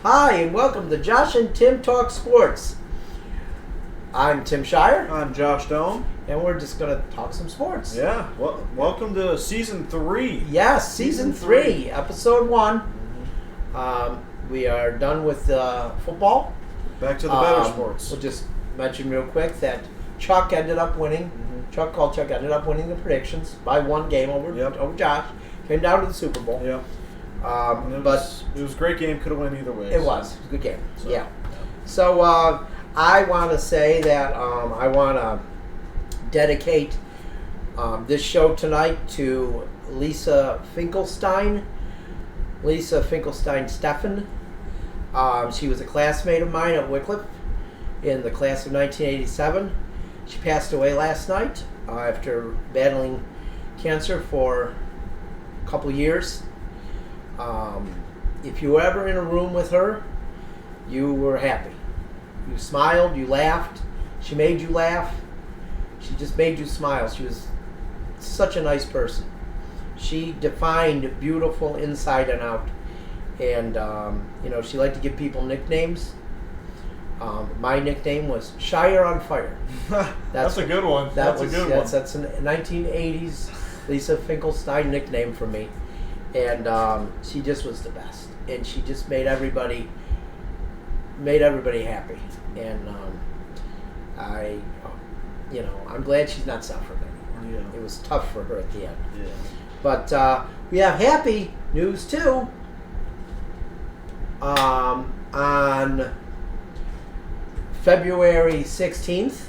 Hi, and welcome to Josh and Tim Talk Sports. I'm Tim Shire, I'm Josh Dome. and we're just going to talk some sports. Yeah, well, welcome to Season 3. Yes, Season 3, Episode 1. Mm-hmm. We are done with football. Back to the better sports. We'll just mention real quick that Chuck ended up winning. Mm-hmm. Chuck Kolchak ended up winning the predictions by one game over Josh. Came down to the Super Bowl. Yeah. But It was a great game. Could have went either way. it was a good game. So, yeah. So I want to say that I want to dedicate this show tonight to Lisa Finkelstein. Lisa Finkelstein-Steffen. She was a classmate of mine at Wycliffe in the class of 1987. She passed away last night after battling cancer for a couple years. If you were ever in a room with her, you were happy. You smiled, you laughed. She made you laugh. She just made you smile. She was such a nice person. She defined beautiful inside and out. And, she liked to give people nicknames. My nickname was Shire on Fire. That's a good one. That's a good one. That's a 1980s Lisa Finkelstein nickname for me. And she just was the best. And she just made everybody happy. And I'm glad she's not suffering anymore. Yeah. It was tough for her at the end. Yeah. But we have happy news too. On February 16th,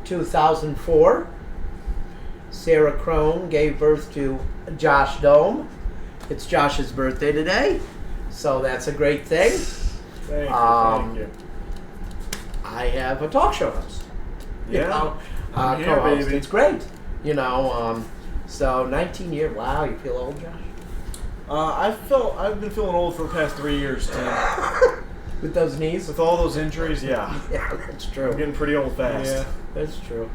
2004, Sarah Crone gave birth to Josh Dome. It's Josh's birthday today, so that's a great thing. Thank you. I have a talk show host. Yeah. I'm here, co-host. baby. It's great. So 19 years. Wow, you feel old, Josh? I've been feeling old for the past 3 years, Tim. With those knees? With all those injuries, yeah. Yeah, that's true. I'm getting pretty old fast. Yeah, that's true.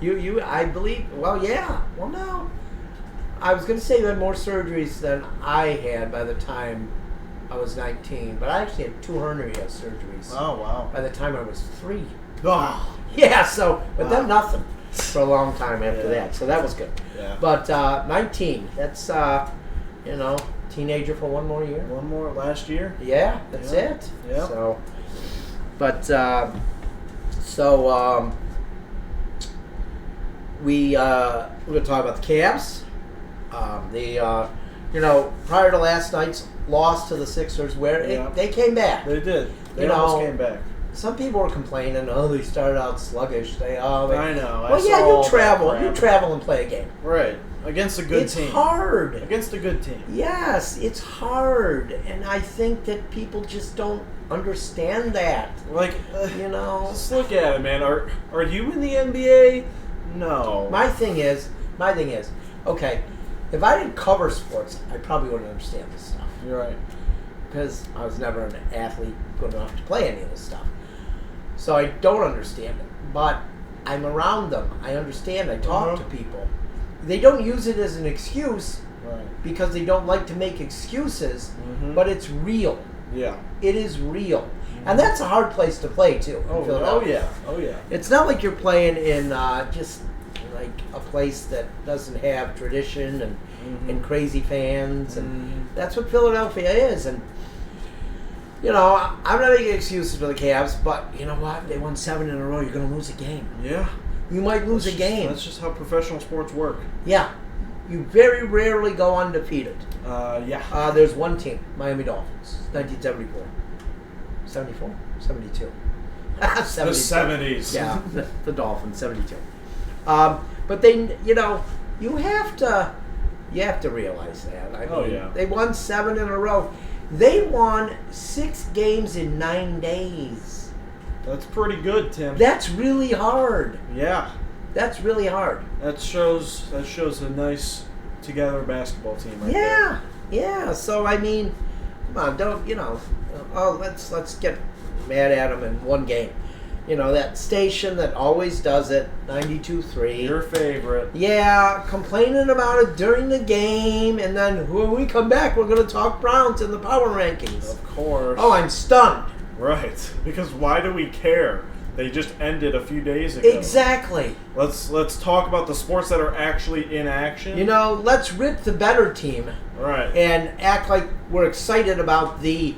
I believe. Well, yeah. Well, no. I was going to say you had more surgeries than I had by the time I was 19, but I actually had 2 hernia surgeries. Oh, wow. By the time I was 3. Oh. Yeah. So, but Wow. then nothing for a long time after that. So that was good. Yeah. But 19. That's teenager for one more year. One more last year. Yeah, that's Yeah. it. Yeah. So, but we're going to talk about the Cavs. Prior to last night's loss to the Sixers, where they came back. They did. They You almost know, came back. Some people were complaining. Oh, they started out sluggish. I know. Well, yeah, you travel. You travel and play a game. Right. Against a good team. It's hard. Against a good team. Yes, it's hard, and I think that people just don't understand that. Like, Just look at it, man. Are you in the NBA? No. My thing is, okay, if I didn't cover sports, I probably wouldn't understand this stuff. You're right. Because I was never an athlete good enough to play any of this stuff. So I don't understand it. But I'm around them. I understand. I talk to people. They don't use it as an excuse because they don't like to make excuses, but it's real. Yeah. It is real. And that's a hard place to play, too. Oh, yeah. It's not like you're playing in just like a place that doesn't have tradition and crazy fans. And that's what Philadelphia is. And, I'm not making excuses for the Cavs, but you know what? They won 7 in a row. You're going to lose a game. Yeah. You might lose a game. That's just how professional sports work. Yeah. You very rarely go undefeated. Yeah. There's one team, Miami Dolphins, 1974. 74? 72. 72. The 70s. Yeah, the Dolphins, 72. But they, you have to realize that. I mean, they won 7 in a row. They won 6 games in 9 days. That's pretty good, Tim. That's really hard. Yeah. That's really hard. That shows a nice together basketball team right there. Yeah. So I mean, come on, don't let's get mad at them in one game. You know, that station that always does it, 92.3. Your favorite. Yeah, complaining about it during the game, and then when we come back, we're going to talk Browns in the power rankings. Of course. Oh, I'm stunned. Right. Because why do we care? They just ended a few days ago. Exactly. Let's talk about the sports that are actually in action. You know, let's rip the better team Right. and act like we're excited about the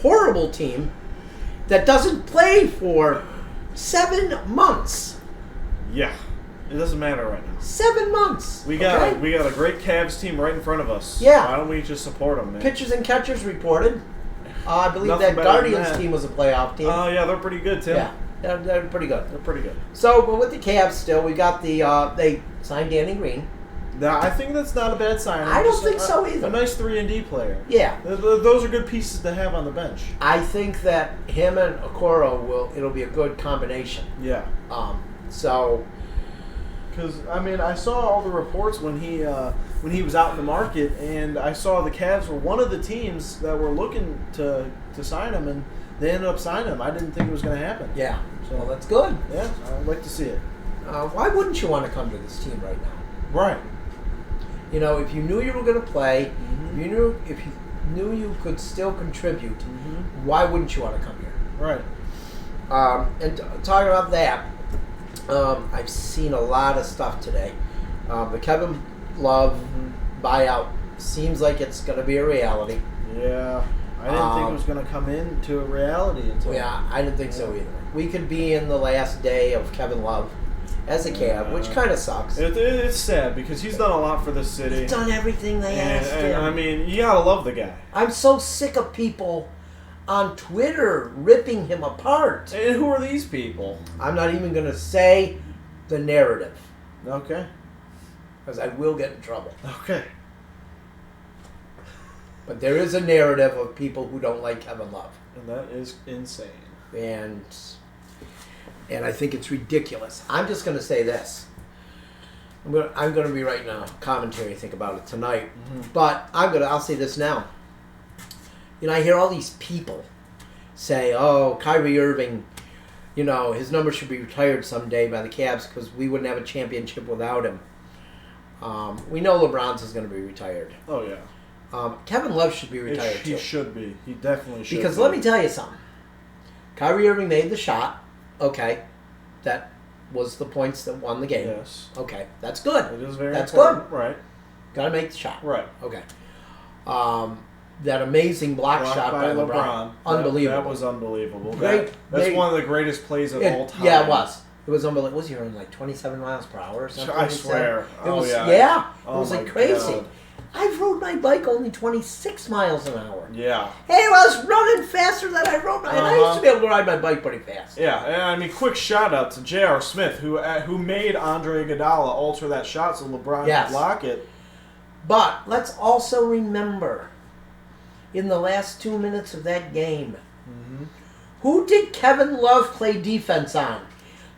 horrible team that doesn't play for 7 months. Yeah. It doesn't matter right now. 7 months. We got okay? we got a great Cavs team right in front of us. Yeah. Why don't we just support them, man? Pitchers and catchers reported. I believe Nothing that better than Guardians that. team was a playoff team. Oh yeah, they're pretty good, Tim. Yeah, they're pretty good. They're pretty good. So, but with the Cavs still, we got the they signed Danny Green. Now, I think that's not a bad sign. I don't think so either. A nice 3-and-D player. Yeah, Those are good pieces to have on the bench. I think that him and Okoro it'll be a good combination. Yeah. So Because I mean, I saw all the reports when he was out in the market, and I saw the Cavs were one of the teams that were looking to sign him, and they ended up signing him. I didn't think it was going to happen. yeah, well that's good. Yeah, I'd like to see it. Why wouldn't you want to come to this team right now? Right. You know, if you knew you were going to play, Mhm. if you knew you could still contribute, Mm-hmm. why wouldn't you want to come here? Right. And talking about that, I've seen a lot of stuff today. The Kevin Love buyout seems like it's going to be a reality. Yeah. I didn't think it was going to come into a reality until. Yeah, I didn't think so either. We could be in the last day of Kevin Love as a Cav, which kind of sucks. It's sad because he's done a lot for the city. He's done everything they asked and him. I mean, you gotta love the guy. I'm so sick of people on Twitter ripping him apart. And who are these people? I'm not even going to say the narrative Okay. because I will get in trouble. Okay. But there is a narrative of people who don't like Kevin Love. And that is insane. And I think it's ridiculous. I'm just going to say this. I'm going to be writing a commentary, think about it tonight. But I'll say this now. You know, I hear all these people say, "Oh, Kyrie Irving, you know, his number should be retired someday by the Cavs because we wouldn't have a championship without him." We know LeBron's is going to be retired. Oh yeah. Kevin Love should be retired He too. should be. He definitely should. Because be. let me tell you something. Kyrie Irving made the shot. Okay. That was the points that won the game. Yes. Okay. That's good. It is very That's important. good. Right. Got to make the shot. Right. Okay. That amazing block shot by LeBron. Unbelievable. That was unbelievable. Great. That's one of the greatest plays of all time. Yeah, it was. It was unbelievable. Was he running like 27 miles per hour or something? I swear. It was, yeah. Yeah. It Oh was my like crazy. God. I've rode my bike only 26 miles an hour. Yeah. Hey, I was running faster than I rode my... And I used to be able to ride my bike pretty fast. Yeah, and I mean, quick shout out to J.R. Smith, who made Andre Iguodala alter that shot so LeBron Yes. could block it. But let's also remember, in the last 2 minutes of that game, who did Kevin Love play defense on?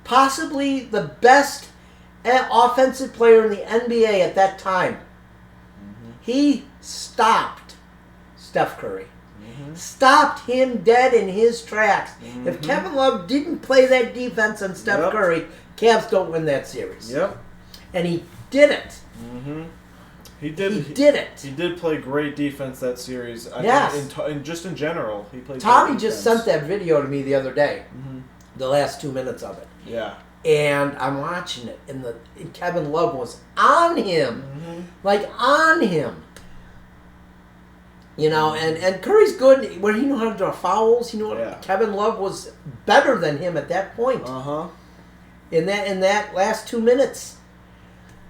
Possibly the best offensive player in the NBA at that time. He stopped Steph Curry. Stopped him dead in his tracks. If Kevin Love didn't play that defense on Steph Curry, Cavs don't win that series. Yep. And he did it. He did. He did it. He did play great defense that series. I Yes. think just in general, he played. Tommy great just defense. sent that video to me the other day. The last 2 minutes of it. Yeah. And I'm watching it, and Kevin Love was on him. Like, on him. You know, and Curry's good where he knew how to draw fouls. He knew Kevin Love was better than him at that point. In that last 2 minutes.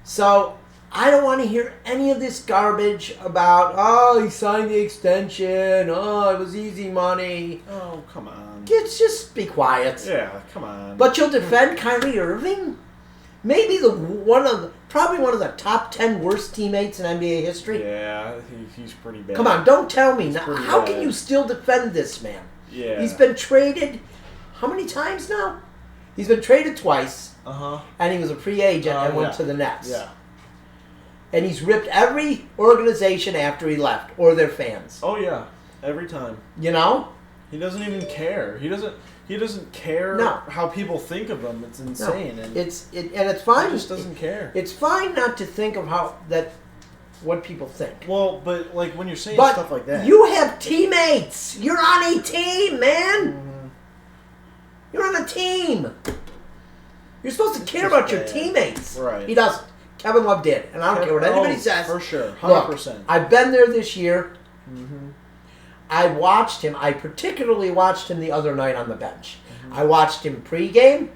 So I don't want to hear any of this garbage about, oh, he signed the extension, oh, it was easy money. Oh, come on. Just be quiet. Yeah, come on. But you'll defend Kyrie Irving? Maybe probably one of the top 10 worst teammates in NBA history. Yeah, he's pretty bad. Come on, don't tell me. Now, pretty how bad. can you still defend this man? Yeah. He's been traded how many times now? He's been traded twice, and he was a free agent and went to the Nets. Yeah. And he's ripped every organization after he left, or their fans. Oh yeah, every time. You know? He doesn't even care. He doesn't care No. how people think of him. It's insane. And It's fine. he just doesn't care. It's fine not to think of what people think. Well, but like when you're saying But stuff like that, you have teammates. You're on a team, man. Mhm. You're on a team. You're supposed to care just about your bad. teammates. Right. He doesn't. Kevin Love did, and I don't care what anybody says. For sure, Look, 100%. I've been there this year. Mm-hmm. I watched him. I particularly watched him the other night on the bench. I watched him pregame.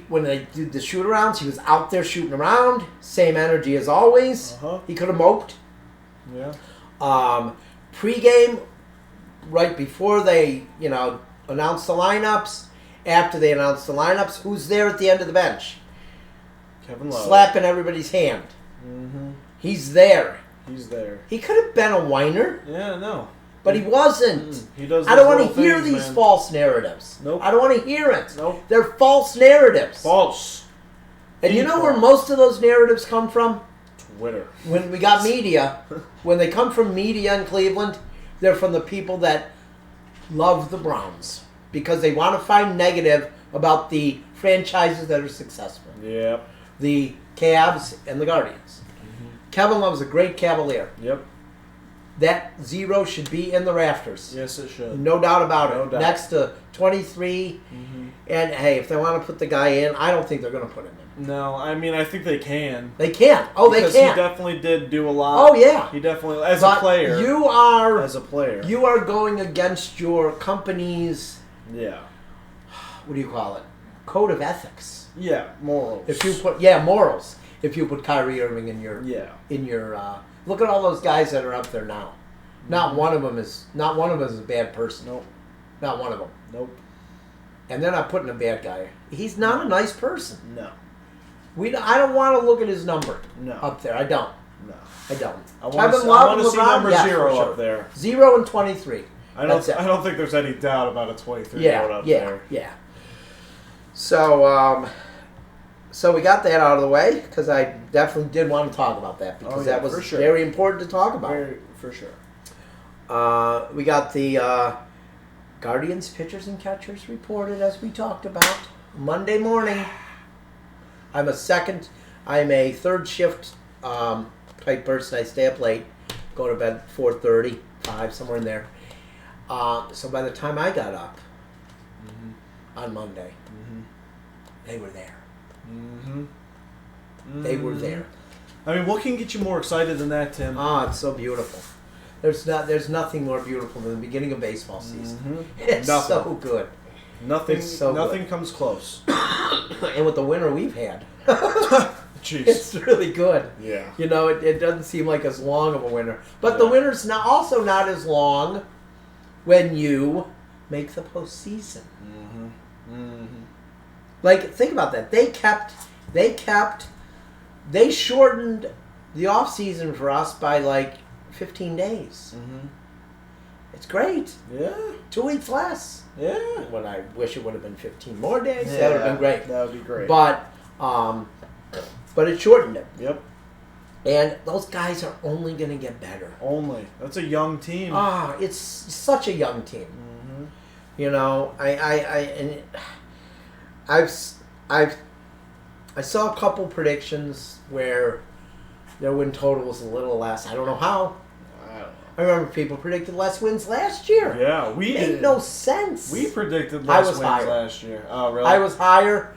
When they did the shoot arounds, he was out there shooting around. Same energy as always. Uh-huh. He could have moped. Yeah. Pre-game, right before they, announced the lineups, after they announced the lineups, who's there at the end of the bench? Kevin Love. Slapping everybody's hand. Mm-hmm. He's there. He's there. He could have been a whiner, Yeah, no. but he wasn't. He does. I don't want those to little hear things, these man. false narratives. Nope. I don't want to hear it. Nope. They're false narratives. False. And you know where False. most of those narratives come from? Twitter. When we got media, when they come from media in Cleveland, they're from the people that love the Browns because they want to find negative about the franchises that are successful. Yep. The Cavs and the Guardians. Kevin Love's a great Cavalier. Yep. That 0 should be in the rafters. Yes, it should. No doubt about it. No doubt. Next to 23. And, hey, if they want to put the guy in, I don't think they're going to put him in. No, I mean, I think they can. They can. Oh, Because they can. he definitely did do a lot. Oh, yeah. He definitely, as But a player. you are As a player. you are going against your company's, Yeah. what do you call it, code of ethics. Yeah, morals. If you put morals. If you put Kyrie Irving in your look at all those guys that are up there now. Not one of them is a bad person. Nope. Not one of them. Nope. And they're not putting a bad guy. He's not a nice person. No. I don't want to look at his number No. up there. I don't. No. I don't. I want Kevin to Love and see LeBron? number Yeah, 0 for sure. up there. 0 and 23. I That's it. don't think there's any doubt about a 23-year-old up there. Yeah. So we got that out of the way because I definitely did want to talk about that because that was for sure. very important to talk about. For sure. We got the Guardians pitchers and catchers reported as we talked about Monday morning. I'm a third shift type person. I stay up late, go to bed 4:30, 5, somewhere in there. So by the time I got up on Monday, they were there. They were there. I mean, what can get you more excited than that, Tim? It's so beautiful. There's nothing more beautiful than the beginning of baseball season. It's Nothing. so good. Nothing. It's so nothing comes close. And with the winter we've had, Jeez. it's really good. Yeah. It doesn't seem like as long of a winter. But the winter's also not as long when you make the postseason. Like, think about that. They shortened the off season for us by like 15 days. It's great. Yeah. 2 weeks less. Yeah. When I wish it would have been 15 more days. That would have been great. That would be great. But it shortened it. Yep. And those guys are only going to get better. Only. That's a young team. It's such a young team. I saw a couple predictions where their win total was a little less. I don't know how. I remember people predicted less wins last year. Yeah, we Made did. no sense. We predicted I less was wins higher. last year. Oh, really? I was higher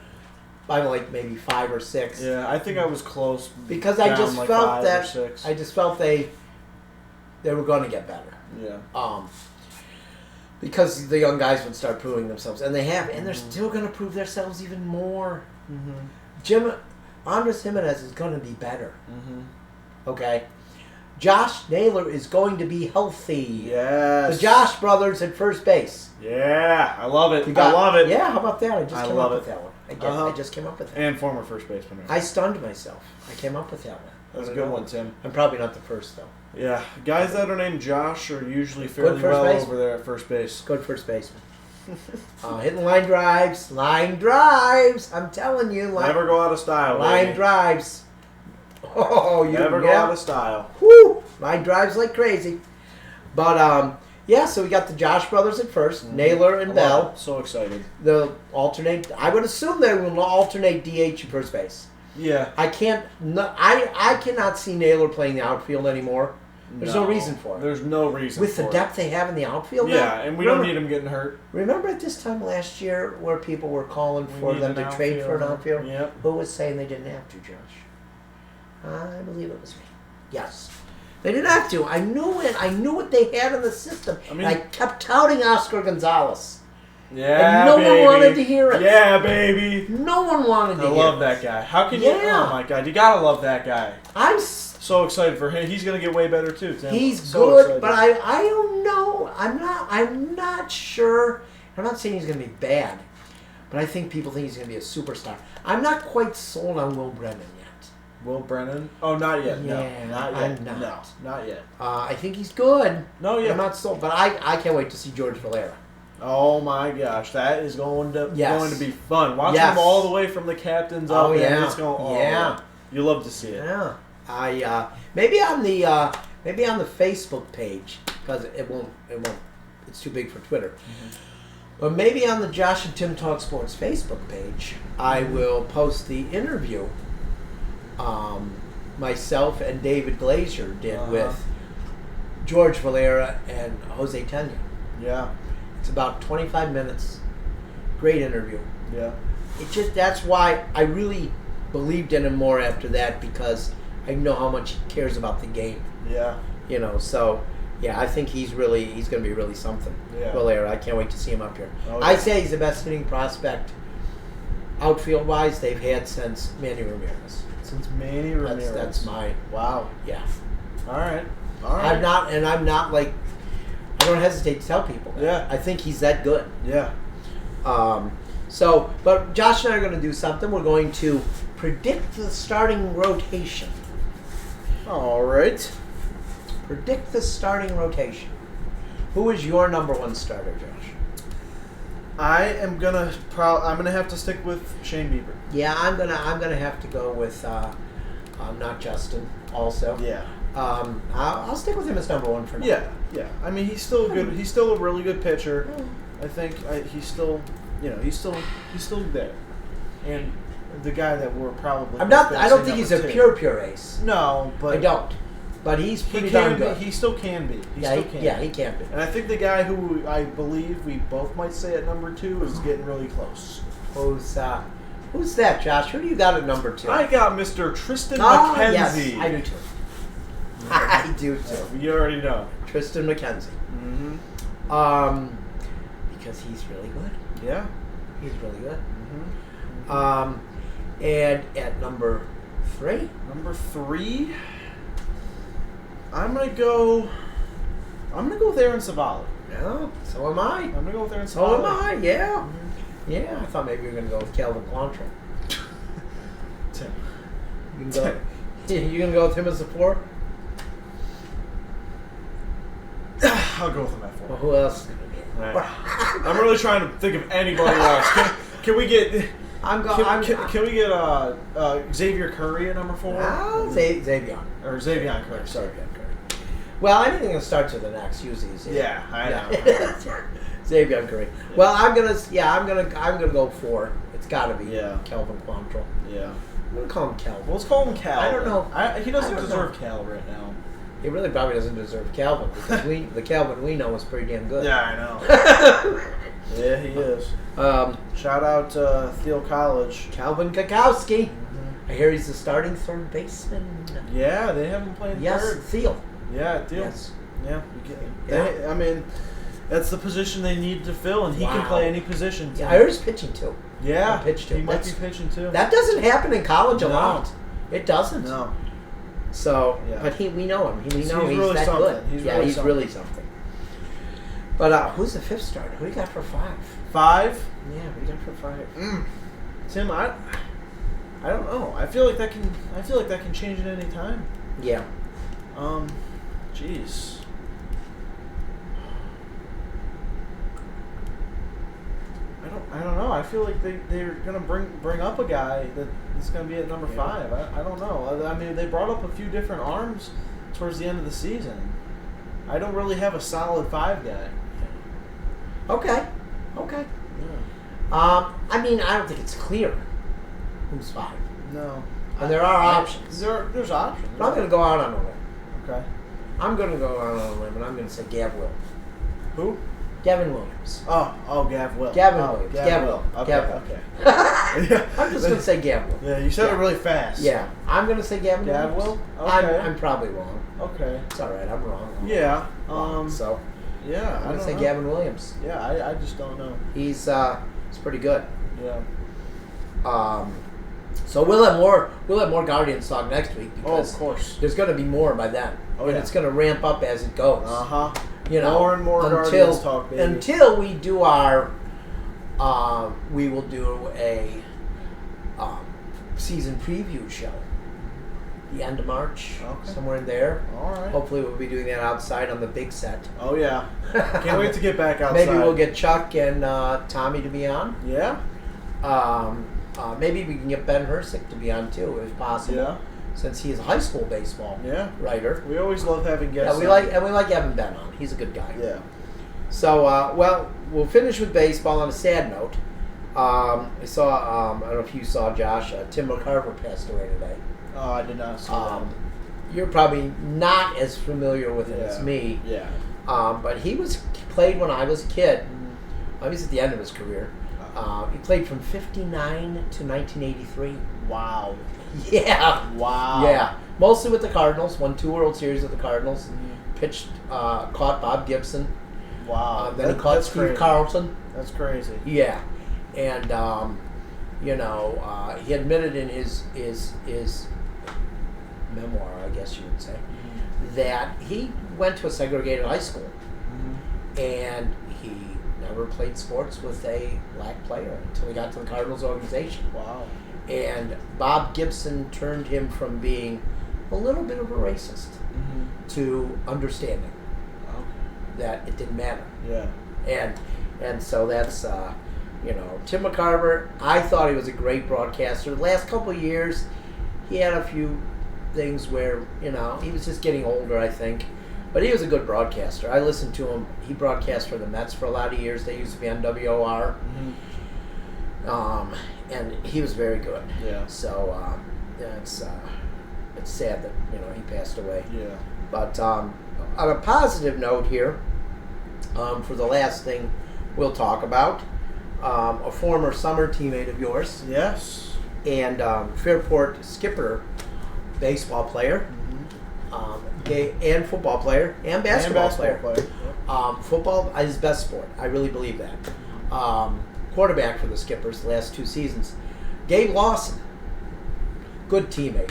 by like maybe 5 or 6. Yeah, I think I was close. Because I down just like felt 5 or that 6. I just felt they were going to get better. Yeah. Because the young guys would start proving themselves, and they have, and they're still going to prove themselves even more. Andres Jimenez is going to be better. Okay, Josh Naylor is going to be healthy. Yes. The Josh brothers at first base. Yeah, I love it. I love it. Yeah, how about that? I just I came love up it. with that one. I just came up with that. And former first baseman. I stunned myself. I came up with that one. That's a good one, Tim. I'm probably not the first though. Yeah, guys that are named Josh are usually fairly first well baseman. over there at first base. Good first baseman. Hitting line drives. I'm telling you, Never go out of style. line baby. drives. Oh, you Never go out of style. Whoo! Line drives like crazy. But Yeah, so we got the Josh brothers at 1st, Naylor and I love Bell. it. So excited. The alternate. I would assume they will alternate DH and first base. Yeah. I can't. No, I cannot see Naylor playing the outfield anymore. There's no reason for it. There's no reason With for the it. depth they have in the outfield. Yeah, now, and we don't need him getting hurt. Remember at this time last year where people were calling for need them to an trade for an outfielder. outfield? Yep. Who was saying they didn't have to, Josh? I believe it was me. Yes. They didn't have to. I knew it. I knew what they had in the system. I mean- and I kept touting Oscar Gonzalez. Yeah, And no one baby. wanted to hear it. Yeah, baby. No one wanted to I hear love it. that guy. How can you? Yeah. Oh my God, you gotta love that guy. I'm So excited for him. He's gonna get way better too, Tim. He's So good, excited. but I don't know. I'm not sure. I'm not saying he's going to be bad, but I think people think he's going to be a superstar. I'm not quite sold on Will Brennan yet. Will Brennan? Oh, not yet. Yeah, no, not yet. I'm not. No, not yet. I think he's good. No, yeah. I'm not sold, but I can't wait to see George Valera. Oh my gosh, that is going to be fun. Watching Yes. him all the way from the captains up. Oh, and yeah. it's going. Yeah. You love to see it. Yeah, I maybe on the Facebook page because it won't. It's too big for Twitter. But maybe on the Josh and Tim Talk Sports Facebook page, I will post the interview myself and David Glazier did with George Valera and Jose Tena. Yeah. It's about 25 minutes. Great interview. Yeah. That's why I really believed in him more after that because I know how much he cares about the game. Yeah. So yeah, I think he's going to be really something. Yeah. Valera, I can't wait to see him up here. Oh, yeah. I say he's the best hitting prospect outfield wise they've had since Manny Ramirez. Since Manny Ramirez. That's my Wow. yeah. All right. All right. I'm not like I don't hesitate to tell people that. Yeah. I think he's that good. Yeah. But Josh and I are going to do something. We're going to predict the starting rotation. All right. Predict the starting rotation. Who is your number one starter, Josh? I'm gonna have to stick with Shane Bieber. Yeah, I'm gonna have to go with not Justin. Also, Yeah. I'll stick with him as number one for now. Yeah. Yeah. I mean, he's still good. He's still a really good pitcher. I think he's still, he's still there. And the guy that we're probably. I'm not. gonna I don't say think he's a number two. pure ace. No, but I don't. But he's pretty He darn can be. good. He still can be. He yeah, still he, can. yeah, he can be. And I think the guy who I believe we both might say at number 2 is getting really close. Who's that, Josh? Who do you got at number 2? I got Mr. Tristan Yes, McKenzie. I do too. I do too. You already know. Tristan McKenzie. Mm-hmm. Because he's really good. Yeah. He's really good. Mm-hmm. And at number 3, Number 3, I'm gonna go with Aaron Savali. no, so am I. I'm gonna go with Aaron Savali. So am I. Yeah. Mm-hmm. Yeah. I thought maybe you were gonna go with Calvin Quantrill. Tim. You can go. You gonna go with him as the 4? I'll go with him at 4. Well, who else is gonna be? Right. I'm really trying to think of anybody else. Can we get? I'm Can we get Xavier Curry at number 4? Xavier. Or Xavier Curry. Sorry. Xavier Curry. Well, anything that starts with an X usually is Xavier. Yeah, I know. Xavier Curry. Well, I'm gonna go 4. It's got to be Yeah. Kelvin Quantrill. Yeah. I'm gonna call him Kelvin. Well, let's call him Cal. I don't know. He doesn't I don't deserve know. Cal right now. He really probably doesn't deserve Calvin because the Calvin we know is pretty damn good. Yeah, I know. Yeah, he is. Shout out Thiel College. Calvin Kakowski. I hear he's the starting third baseman. Yeah, they haven't played Yes, third. Thiel. Yeah, Thiel. Yes. Yeah. Yeah. I mean, that's the position they need to fill, and he can Wow. play any position. Yeah, I heard he's pitching too. Yeah, He pitched too. he might That's- be pitching too. That doesn't happen in college a No. lot. It doesn't. No. So, Yeah. but we know him. We know He's he's really that something. good. He's yeah, really he's something. really something. But who's the 5th starter? Who do you got for 5? 5. Yeah, who do you got for 5? Tim, I don't know. I feel like that can change at any time. Yeah. Jeez. I don't know. I feel like they're gonna bring up a guy that's gonna be at number 5. I don't know. I mean, they brought up a few different arms towards the end of the season. I don't really have a solid 5 guy. Okay. Yeah. I mean, I don't think it's clear who's 5. No. And there are options. There's options. But I'm going to go out on a limb. Okay. I'm going to go out on a limb, and I'm going to say Gav Will. Who? Gavin Williams. Gav Will. Gavin Oh, Williams. Gav Gavin Will. Okay. Gavin. Okay. I'm just going to say Gav Will. Yeah, you said Yeah. it really fast. Yeah, I'm going to say Gavin Gav Williams. Will? Okay. I'm probably wrong. Okay. It's all right. I'm wrong. Yeah. So Yeah. I'm going to say know. Gavin Williams. Yeah, I just don't know. He's pretty good. Yeah. So we'll have more Guardians talk next week because of course. there's going to be more by then, and yeah. it's going to ramp up as it goes. You know, more and more Guardians talk, baby. Until we do our, we will do a season preview show. The end of March, somewhere in there. All right. Hopefully, we'll be doing that outside on the big set. Oh yeah, can't wait to get back outside. Maybe we'll get Chuck and Tommy to be on. Yeah. Maybe we can get Ben Hersick to be on too, if possible. Yeah. Since he is a high school baseball writer. We always love having guests. Yeah, we like having Ben on. He's a good guy. Yeah. So, well, we'll finish with baseball on a sad note. I saw, I don't know if you saw, Josh, Tim McCarver passed away today. Oh, I did not see that. You're probably not as familiar with him as me. Yeah. But he played when I was a kid. He was at the end of his career. He played from 59 to 1983. Wow. Yeah. Wow. Yeah. Mostly with the Cardinals. Won 2 World Series with the Cardinals. Pitched, caught Bob Gibson. Wow. Then he caught Steve Carlton. That's crazy. Yeah. And, he admitted in his memoir, I guess you would say, that he went to a segregated high school. And he never played sports with a black player until he got to the Cardinals organization. Wow. And Bob Gibson turned him from being a little bit of a racist to understanding that it didn't matter. Yeah. And so that's, Tim McCarver, I thought he was a great broadcaster. The last couple of years, he had a few things where, he was just getting older, I think. But he was a good broadcaster. I listened to him. He broadcast for the Mets for a lot of years. They used to be on WOR. And he was very good. Yeah. So it's sad that he passed away. Yeah. But on a positive note here, for the last thing we'll talk about, a former summer teammate of yours. Yes. And Fairport skipper, baseball player, and football player, and basketball player. Yep. Football is his best sport. I really believe that. Quarterback for the Skippers the last 2 seasons. Gabe Lawson, good teammate.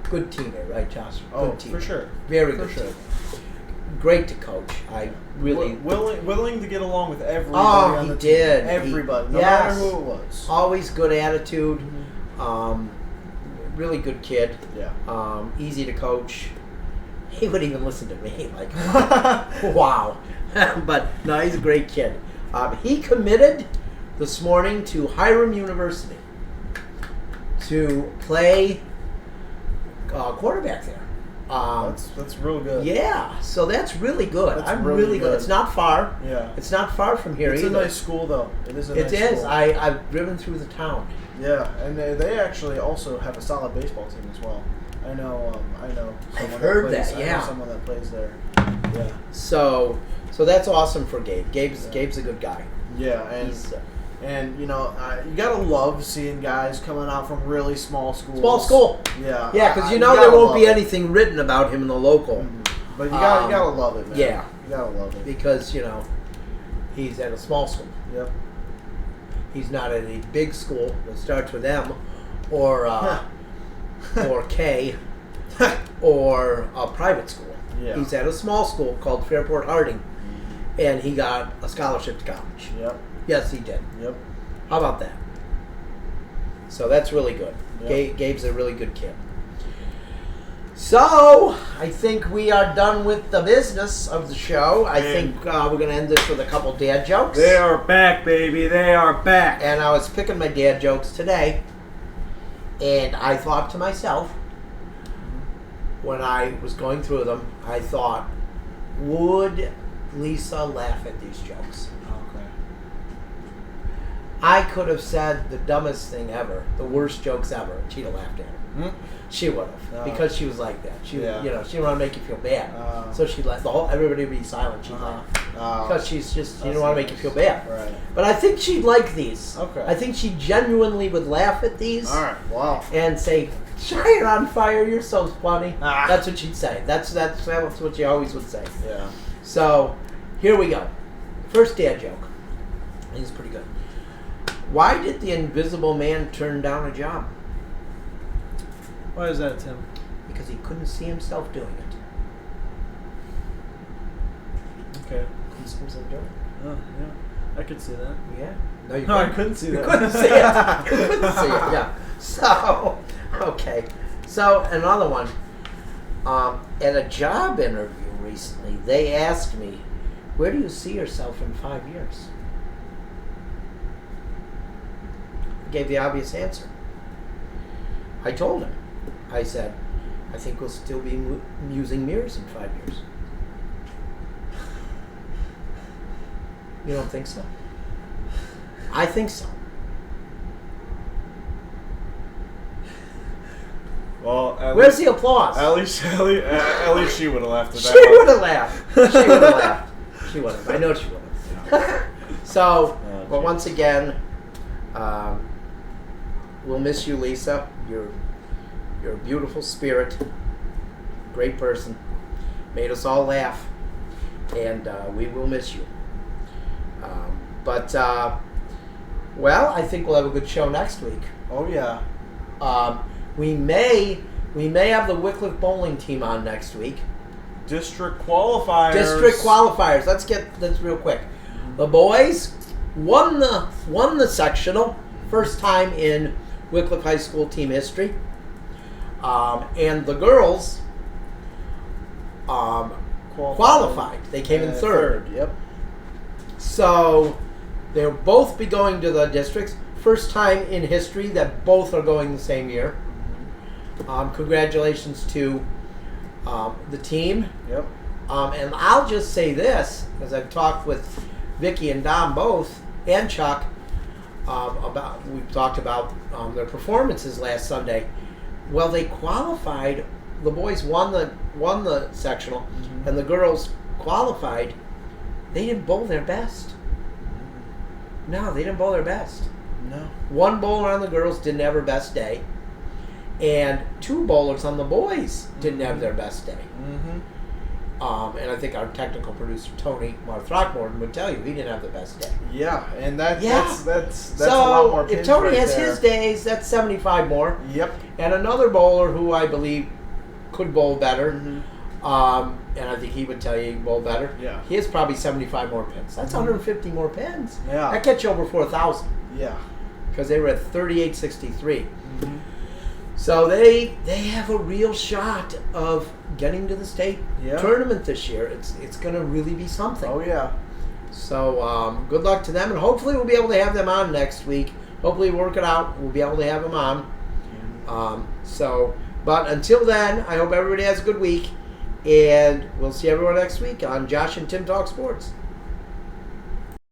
Good teammate, right, Josh? Good teammate. For sure. Very good. Sure. Great to coach. I really willing to get along with everybody. Oh, he did. Everybody, no matter who it was. Always good attitude. Really good kid. Yeah. Easy to coach. He would even listen to me. Like, wow. But no, he's a great kid. He committed this morning to Hiram University to play quarterback there. That's real good. Yeah, so that's really good. That's I'm really really good. good. It's not far. Yeah. It's not far from here It's either. a nice school, though. It is a nice It is. school. I've driven through the town. Yeah, and they actually also have a solid baseball team as well. I know. I've heard that. I know someone that plays there. Yeah. So that's awesome for Gabe. Gabe's a good guy. Yeah, and you gotta love seeing guys coming out from really small schools. Small school. Yeah. Yeah, because you there gotta won't be love it. anything written about him in the local. But you gotta love it, man. Yeah. You gotta love it. Because he's at a small school. Yep. He's not at a big school that starts with M, or or K, or a private school. Yeah. He's at a small school called Fairport Harding, and he got a scholarship to college. Yep. Yes, he did. Yep. How about that? So that's really good. Yep. Gabe's a really good kid. So I think we are done with the business of the show. I think we're going to end this with a couple dad jokes. They are back, baby. They are back. And I was picking my dad jokes today, and I thought to myself, when I was going through them, I thought, would Lisa laugh at these jokes? Okay. I could have said the dumbest thing ever, the worst jokes ever, and she'd have laughed at them. She would have, because she was like that. She, Yeah. she didn't want to make you feel bad, so she let everybody be silent. She'd laugh because she's just she didn't want to make you feel bad. Right. But I think she'd like these. Okay. I think she genuinely would laugh at these. All right. Wow. And say, "Shine on fire! You're so funny." Ah. That's what she'd say. That's what she always would say. Yeah. So, here we go. First dad joke. He's pretty good. Why did the Invisible Man turn down a job? Why is that, Tim? Because he couldn't see himself doing it. Okay. Couldn't see himself doing it. Oh, yeah. I could see that. Yeah. No, you No, I couldn't. couldn't see You that. couldn't see it. You couldn't see it. Yeah. So, okay. So another one. At a job interview recently, they asked me, "Where do you see yourself in 5 years?" I gave the obvious answer. I told him. I said, "I think we'll still be using mirrors in 5 years." You don't think so? I think so. Well, Where's the applause? At least she would have laughed at that. She one. would have laughed. She would have laughed. She would have. I know she would have. So, Oh, but geez. once again, we'll miss you, Lisa. You're a beautiful spirit, great person, made us all laugh, and we will miss you. Well, I think we'll have a good show next week. Oh yeah. We may have the Wycliffe bowling team on next week. District qualifiers. District qualifiers. Let's get this real quick. The boys won the sectional, first time in Wycliffe High School team history, and the girls qualified. They came in third. Yep. So they'll both be going to the districts. First time in history that both are going the same year. Congratulations to the team. Yep. And I'll just say this, as I've talked with Vicky and Dom both, and Chuck, we've talked about their performances last Sunday. Well, they qualified. The boys won the sectional, and the girls qualified. They didn't bowl their best. No, they didn't bowl their best. No. One bowler on the girls didn't have her best day, and two bowlers on the boys didn't have their best day. And I think our technical producer Tony Throckmorton would tell you he didn't have the best day. Yeah, and that's So a lot more pins if Tony right has there. his days, that's 75 more. Yep. And another bowler who I believe could bowl better, and I think he would tell you he can bowl better. Yeah. He has probably 75 more pins. That's 150 more pins. Yeah. That gets you over 4,000 Yeah. because they were at 38.63. So they have a real shot of getting to the state tournament this year. It's going to really be something. Oh yeah. So good luck to them, and hopefully we'll be able to have them on next week. Hopefully work it out. We'll be able to have them on. But until then, I hope everybody has a good week, and we'll see everyone next week on Josh and Tim Talk Sports.